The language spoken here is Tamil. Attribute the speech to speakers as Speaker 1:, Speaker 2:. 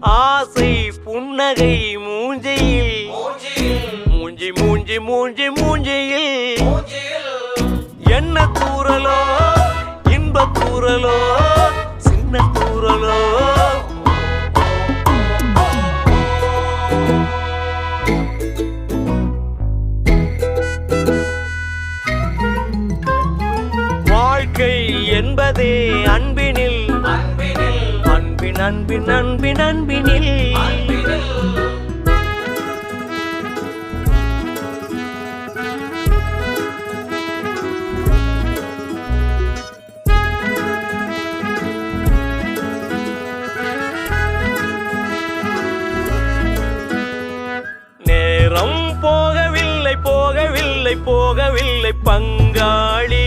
Speaker 1: ஆசை புன்னகை மூஞ்சியில் மூஞ்சி மூஞ்சி மூஞ்சி மூஞ்சியில் என்ன தூரலோ இன்ப தூரலோ சின்ன தூரலோ வாழ்க்கை என்பதே அன்பினில் அன்பின் அன்பின் அன்பின் அன்பினில் நேரம் போகவில்லை போகவில்லை போகவில்லை பங்காளி